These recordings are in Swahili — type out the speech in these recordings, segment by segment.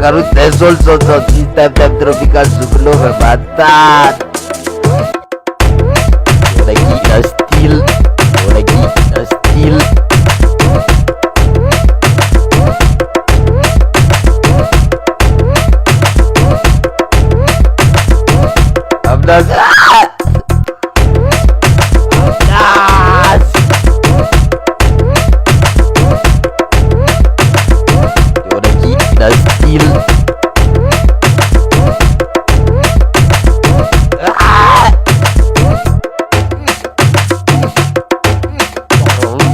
Garut desol sosot sistem tropical sebelum membatan. Lagi steel, lagi steel. Abdas. Steel.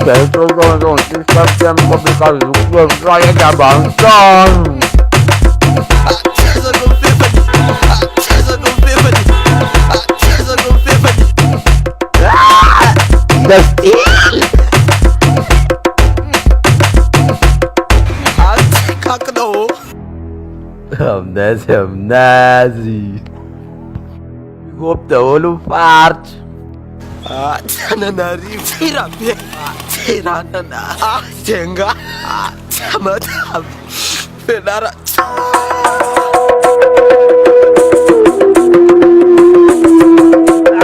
Betul kalau sistem tropical sebelum saya jabankan. The steel. Amnesi. Ik hoop de holovaart. Tananari Tirabe Tiranana Tenga Tamadam Fenara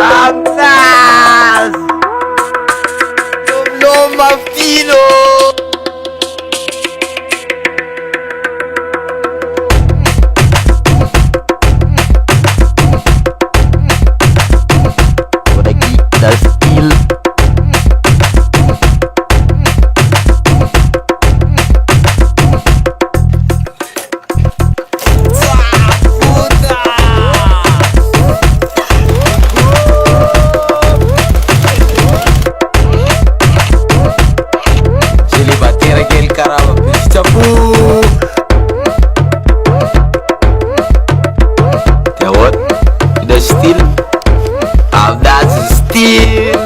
Amnas. No Mafino The steel. Jeli batera gel karama Pistafu Tewot The steel That's steel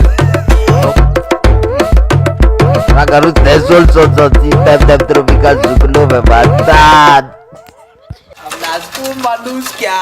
Garut desol sosot sistem tropical sebelum membatan. Amnas pun manusia